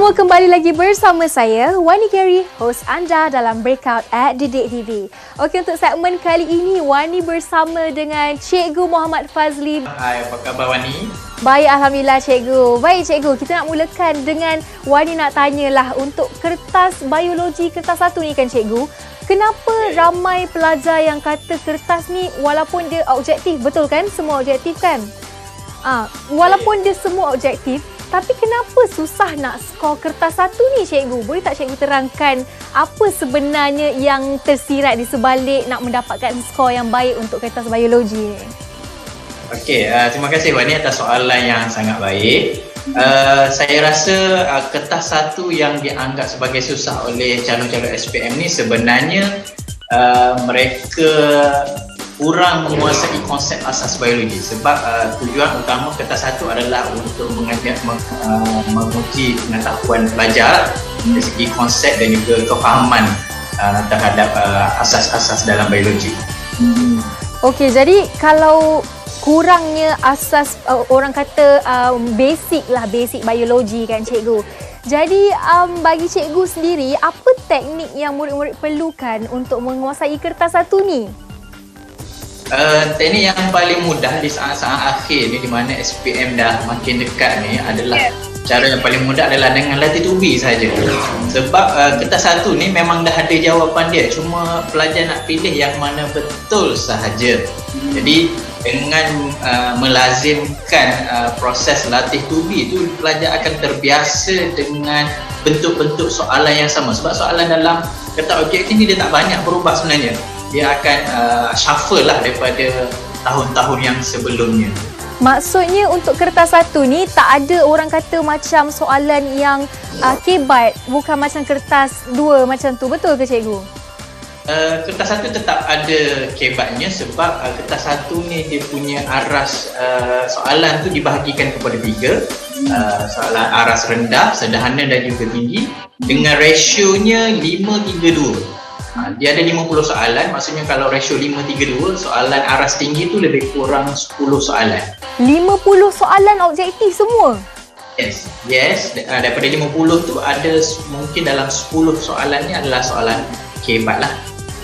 Semua kembali lagi bersama saya, Wani Gary, host anda dalam Breakout at Didik TV. Okey, untuk segmen kali ini, Wani bersama dengan Cikgu Muhammad Fazli. Hai, apa khabar Wani? Baik, Alhamdulillah Cikgu. Baik Cikgu, kita nak mulakan dengan Wani nak tanyalah untuk kertas biologi, kertas 1 ni kan Cikgu. Kenapa ramai pelajar yang kata kertas ni walaupun dia objektif, betul kan? Semua objektif kan? Walaupun dia semua objektif, tapi kenapa susah nak skor kertas 1 ni Cikgu? Boleh tak Cikgu terangkan apa sebenarnya yang tersirat di sebalik nak mendapatkan skor yang baik untuk kertas biologi ni? Okey, terima kasih Wani atas soalan yang sangat baik. Saya rasa kertas 1 yang dianggap sebagai susah oleh calon-calon SPM ni sebenarnya mereka kurang menguasai konsep asas biologi sebab tujuan utama kertas 1 adalah untuk menguji pengetahuan pelajar dari segi konsep dan juga kefahaman terhadap asas-asas dalam biologi. Okey, jadi kalau kurangnya asas, orang kata basic biologi kan Cikgu. Jadi bagi Cikgu sendiri, apa teknik yang murid-murid perlukan untuk menguasai kertas 1 ni? Teknik yang paling mudah di saat-saat akhir ni di mana SPM dah makin dekat ni adalah cara yang paling mudah adalah dengan latih tubi saja. Sebab kertas 1 ni memang dah ada jawapan dia, cuma pelajar nak pilih yang mana betul sahaja. Jadi dengan melazimkan proses latih tubi itu, pelajar akan terbiasa dengan bentuk-bentuk soalan yang sama. Sebab soalan dalam kertas objektif ni dia tak banyak berubah sebenarnya. Dia akan shuffle lah daripada tahun-tahun yang sebelumnya. Maksudnya untuk kertas 1 ni tak ada orang kata macam soalan yang kebat, bukan macam kertas 2 macam tu, betul ke Cikgu? Kertas 1 tetap ada kebatnya sebab kertas 1 ni dia punya aras soalan tu dibahagikan kepada 3. Soalan aras rendah, sederhana dan juga tinggi dengan rasionya 5:2. Dia ada 50 soalan, maksudnya kalau rasio 5:2, soalan aras tinggi tu lebih kurang 10 soalan. 50 soalan objektif semua? Yes. Daripada 50 tu ada mungkin dalam 10 soalan ni adalah soalan kebat lah.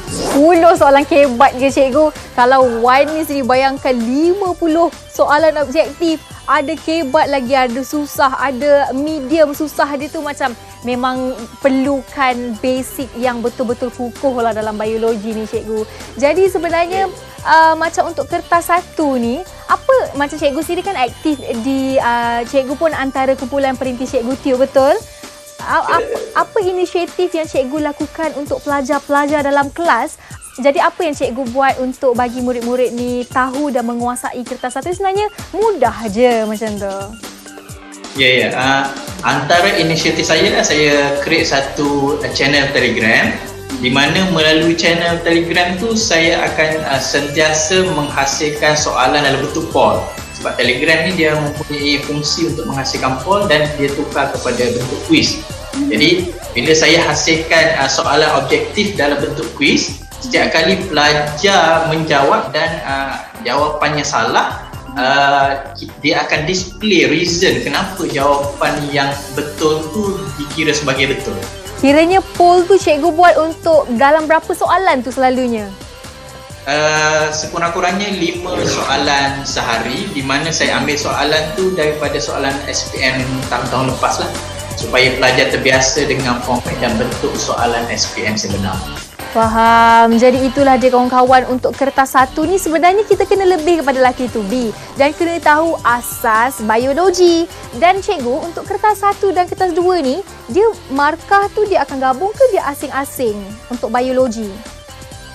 10 soalan kebat ke Cikgu? Kalau Wani sendiri bayangkan 50 soalan objektif, ada kebat lagi, ada susah, ada medium susah, dia tu macam memang perlukan basic yang betul-betul kukuh lah dalam biologi ni Cikgu. Jadi sebenarnya macam untuk kertas 1 ni, apa macam Cikgu sendiri kan aktif di Cikgu pun antara kumpulan perintis Cikgu Tio, betul? Apa inisiatif yang Cikgu lakukan untuk pelajar-pelajar dalam kelas? Jadi apa yang Cikgu buat untuk bagi murid-murid ni tahu dan menguasai kertas 1? Sebenarnya mudah je macam tu. Ya. Antara inisiatif saya create satu channel Telegram di mana melalui channel Telegram tu saya akan sentiasa menghasilkan soalan dalam bentuk poll. Sebab Telegram ni dia mempunyai fungsi untuk menghasilkan poll dan dia tukar kepada bentuk quiz. Jadi bila saya hasilkan soalan objektif dalam bentuk quiz, setiap kali pelajar menjawab dan jawapannya salah, dia akan display reason kenapa jawapan yang betul tu dikira sebagai betul. Kiranya poll tu Cikgu buat untuk dalam berapa soalan tu selalunya? Sekurang-kurangnya 5 soalan sehari, di mana saya ambil soalan tu daripada soalan SPM tahun-tahun lepas lah, supaya pelajar terbiasa dengan format dan bentuk soalan SPM sebenar. Faham. Jadi itulah dia kawan-kawan, untuk kertas 1 ni sebenarnya kita kena lebih kepada latih tubi dan kena tahu asas biologi. Dan Cikgu, untuk kertas 1 dan kertas 2 ni, dia markah tu dia akan gabung ke dia asing-asing untuk biologi?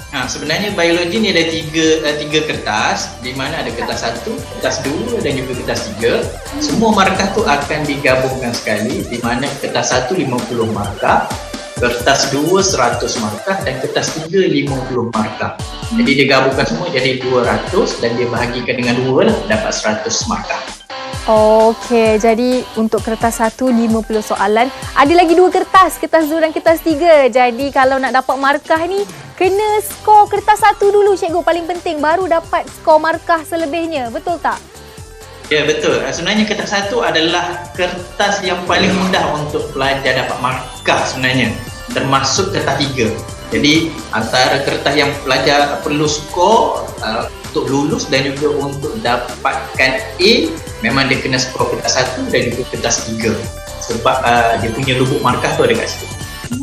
Sebenarnya biologi ni ada tiga kertas, di mana ada kertas 1, kertas 2 dan juga kertas 3. Semua markah tu akan digabungkan sekali, di mana kertas 1 50 markah, kertas 2 100 markah dan kertas 3 50 markah. Jadi dia gabungkan semua jadi 200 dan dia bahagikan dengan 2 lah, dapat 100 markah. Okey, jadi untuk kertas 1 50 soalan, ada lagi 2 kertas 2 dan kertas 3. Jadi kalau nak dapat markah ni, kena skor kertas 1 dulu Cikgu, paling penting, baru dapat skor markah selebihnya, betul tak? Ya, betul. Sebenarnya kertas 1 adalah kertas yang paling mudah untuk pelajar dapat markah sebenarnya, termasuk kertas 3. Jadi antara kertas yang pelajar perlu skor untuk lulus dan juga untuk dapatkan A, memang dia kena skor kertas 1 dan juga kertas 3. Sebab dia punya lubuk markah tu ada kat situ.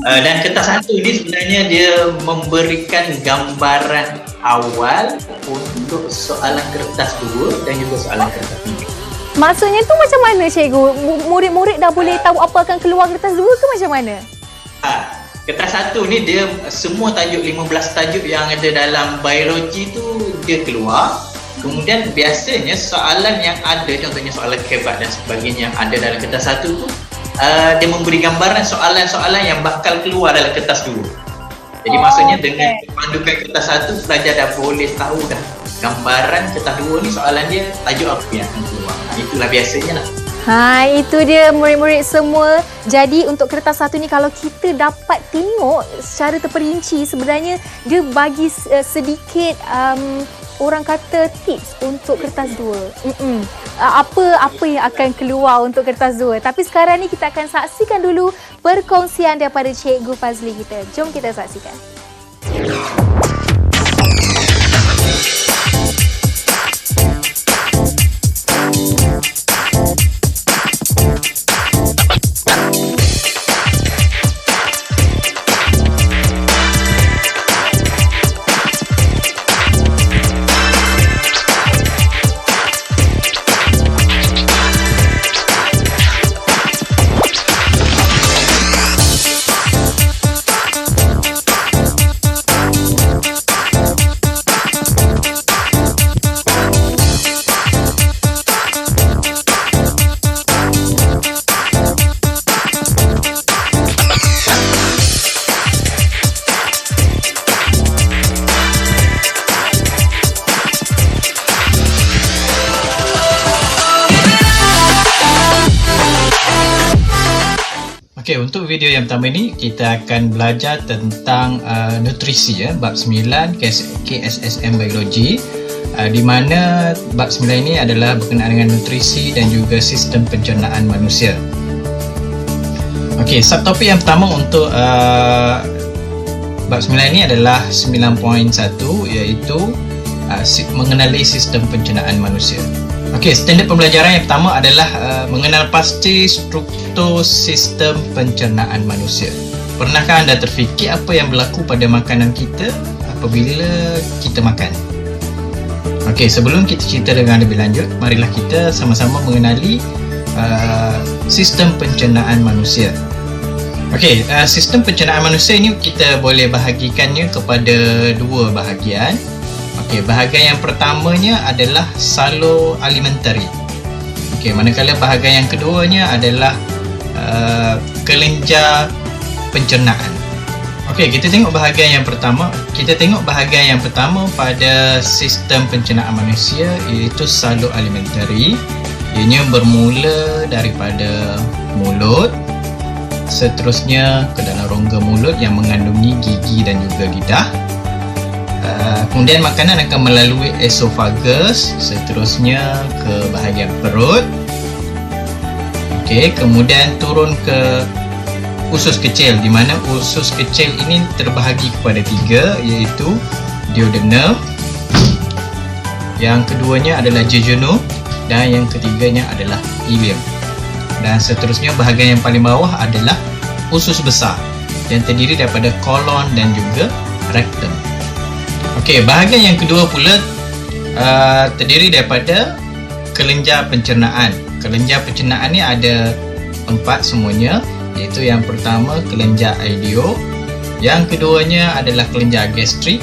Dan kertas 1 ni sebenarnya dia memberikan gambaran awal untuk soalan kertas 2 dan juga soalan kertas 3. Maksudnya tu macam mana cikgu? Murid-murid dah boleh tahu apa akan keluar kertas 2 ke macam mana? Kertas 1 ni dia semua tajuk 15 tajuk yang ada dalam biologi tu dia keluar. Kemudian biasanya soalan yang ada, contohnya soalan kebat dan sebagainya yang ada dalam kertas 1 tu dia memberi gambaran soalan-soalan yang bakal keluar dalam kertas 2. Jadi maksudnya dengan pandukan kertas 1 pelajar dah boleh tahu dah gambaran kertas 2 ni soalan dia tajuk apa yang akan keluar. Itulah biasanya lah. Itu dia murid-murid semua. Jadi untuk kertas 1 ni kalau kita dapat tengok secara terperinci, sebenarnya dia bagi sedikit orang kata tips untuk kertas 2. Apa yang akan keluar untuk kertas 2. Tapi sekarang ni kita akan saksikan dulu perkongsian daripada Cikgu Fazli kita. Jom kita saksikan. Okey, untuk video yang pertama ni kita akan belajar tentang nutrisi bab 9 KSSM Biologi, di mana bab 9 ini adalah berkenaan dengan nutrisi dan juga sistem pencernaan manusia. Okey, subtopik yang pertama untuk bab 9 ini adalah 9.1, iaitu mengenali sistem pencernaan manusia. Okey, standard pembelajaran yang pertama adalah mengenal pasti struktur sistem pencernaan manusia. Pernahkah anda terfikir apa yang berlaku pada makanan kita apabila kita makan? Okey, sebelum kita cerita dengan lebih lanjut, marilah kita sama-sama mengenali sistem pencernaan manusia. Okey, sistem pencernaan manusia ini kita boleh bahagikannya kepada dua bahagian. Okey, bahagian yang pertamanya adalah salur alimentari. Okey, manakala bahagian yang keduanya adalah kelenjar pencernaan. Okey, kita tengok bahagian yang pertama. Kita tengok bahagian yang pertama pada sistem pencernaan manusia, iaitu salur alimentari. Ianya bermula daripada mulut, seterusnya ke dalam rongga mulut yang mengandungi gigi dan juga lidah. Kemudian makanan akan melalui esophagus, seterusnya ke bahagian perut. Okey, kemudian turun ke usus kecil, di mana usus kecil ini terbahagi kepada tiga, iaitu duodenum, yang keduanya adalah jejunum, dan yang ketiganya adalah ileum. Dan seterusnya bahagian yang paling bawah adalah usus besar yang terdiri daripada kolon dan juga rektum. Okey, bahagian yang kedua pula terdiri daripada kelenjar pencernaan. Kelenjar pencernaan ni ada 4 semuanya, iaitu yang pertama kelenjar ileum, yang keduanya adalah kelenjar gastrik,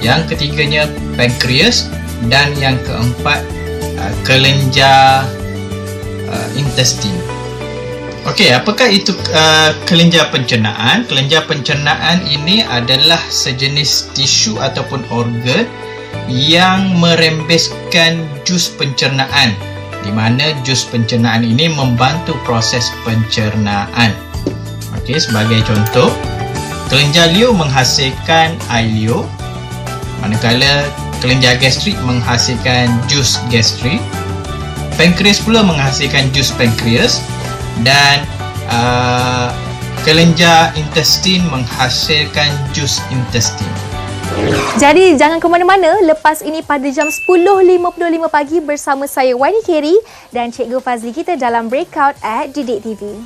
yang ketiganya pankreas, dan yang keempat kelenjar intestin. Okey, apakah itu kelenjar pencernaan? Kelenjar pencernaan ini adalah sejenis tisu ataupun organ yang merembeskan jus pencernaan, di mana jus pencernaan ini membantu proses pencernaan. Okey, sebagai contoh, kelenjar liur menghasilkan air liur, manakala kelenjar gastrik menghasilkan jus gastrik. Pankreas pula menghasilkan jus pankreas dan kelenjar intestin menghasilkan jus intestin. Jadi jangan ke mana-mana, lepas ini pada jam 10.55 pagi bersama saya Wani Keri dan Cikgu Fazli kita dalam Breakout at Didik TV.